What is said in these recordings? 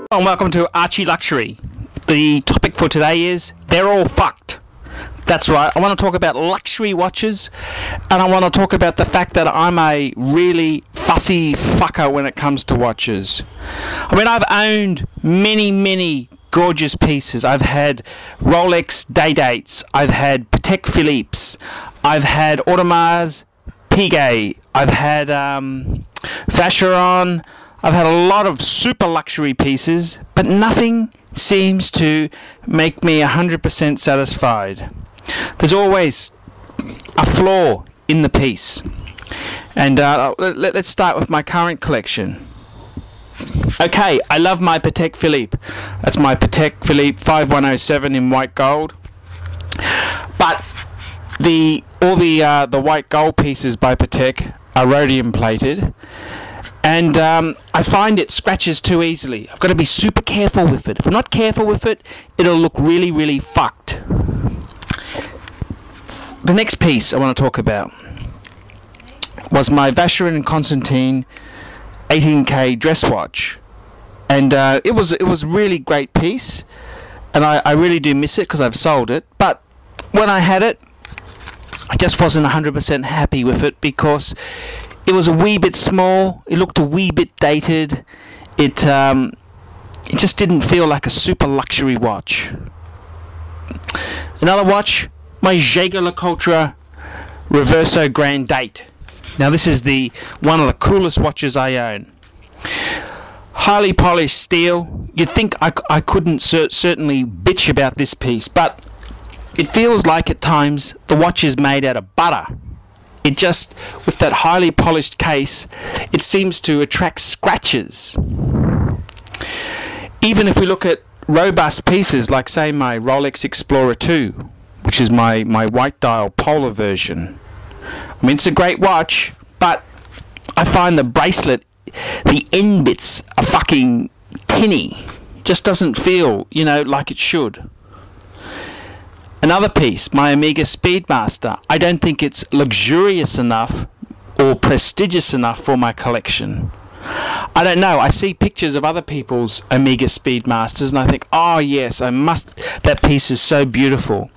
And welcome to Archie Luxury. The topic for today is they're all fucked. That's right, I want to talk about luxury watches, and I want to talk about the fact that I'm a really fussy fucker when it comes to watches. I mean, I've owned many gorgeous pieces. I've had Rolex day-dates, I've had Patek Philippe's, I've had Audemars Piguet, I've had Vacheron. I've had a lot of super luxury pieces, but nothing seems to make me 100% satisfied. There's always a flaw in the piece. And let's start with my current collection. Okay, I love my Patek Philippe. That's my Patek Philippe 5107 in white gold. But all the white gold pieces by Patek are rhodium plated. And I find it scratches too easily. I've got to be super careful with it. If I'm not careful with it, it'll look really fucked. The next piece I want to talk about was my Vacheron Constantin 18K dress watch. And it was a really great piece. And I really do miss it because I've sold it. But when I had it, I just wasn't 100% happy with it because it was a wee bit small, it looked a wee bit dated, it just didn't feel like a super luxury watch. Another watch, my Jaeger-LeCoultre Reverso Grand Date. Now this is one of the coolest watches I own. Highly polished steel. You'd think I couldn't certainly bitch about this piece, but it feels like at times the watch is made out of butter. It just, with that highly polished case, it seems to attract scratches. Even if we look at robust pieces like, say, my Rolex Explorer 2, which is my white dial polar version. I mean, it's a great watch, but I find the bracelet, the end bits are fucking tinny. It just doesn't feel, like it should. Another piece, my Omega Speedmaster. I don't think it's luxurious enough or prestigious enough for my collection. I don't know. I see pictures of other people's Omega Speedmasters and I think, oh yes, that piece is so beautiful.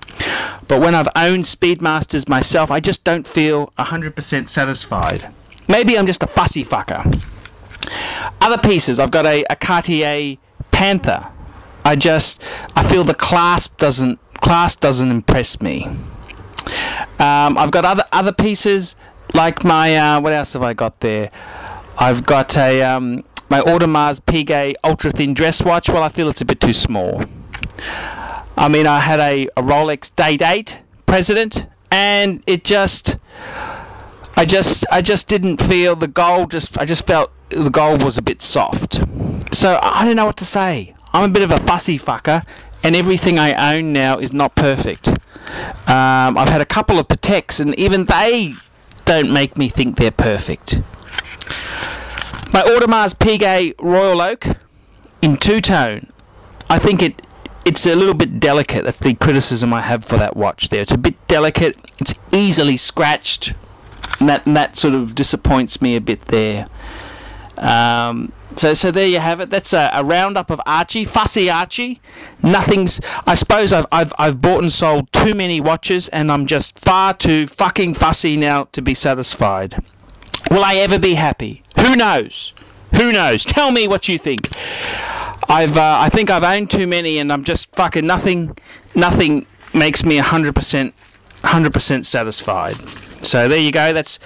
But when I've owned Speedmasters myself, I just don't feel 100% satisfied. Maybe I'm just a fussy fucker. Other pieces, I've got a Cartier Panther. I feel the clasp doesn't impress me. I've got other pieces like my what else have I got there? I've got my Audemars Piguet ultra thin dress watch. Well, I feel it's a bit too small. I mean, I had a Rolex day-date President, and I just didn't feel the gold. I just felt the gold was a bit soft. So I don't know what to say. I'm a bit of a fussy fucker, and everything I own now is not perfect. I've had a couple of Pateks, and even they don't make me think they're perfect. My Audemars Piguet Royal Oak in two-tone, I think it's a little bit delicate. That's the criticism I have for that watch there. It's a bit delicate, it's easily scratched, and that sort of disappoints me a bit there. So there you have it. That's a roundup of Archie, fussy Archie. I suppose I've bought and sold too many watches, and I'm just far too fucking fussy now to be satisfied. Will I ever be happy? Who knows? Who knows? Tell me what you think. I think I've owned too many, and I'm just fucking nothing makes me 100% satisfied. So there you go. That's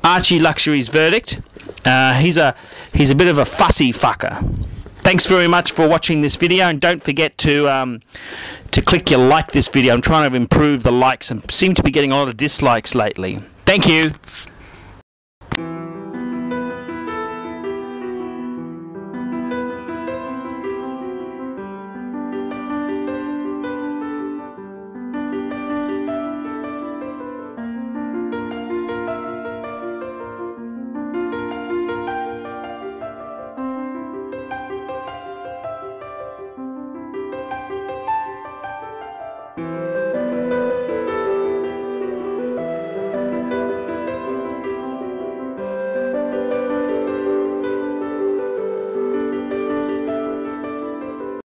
Archie Luxury's verdict. He's a bit of a fussy fucker. Thanks very much for watching this video, and don't forget to click your like this video. I'm trying to improve the likes and seem to be getting a lot of dislikes lately. Thank you.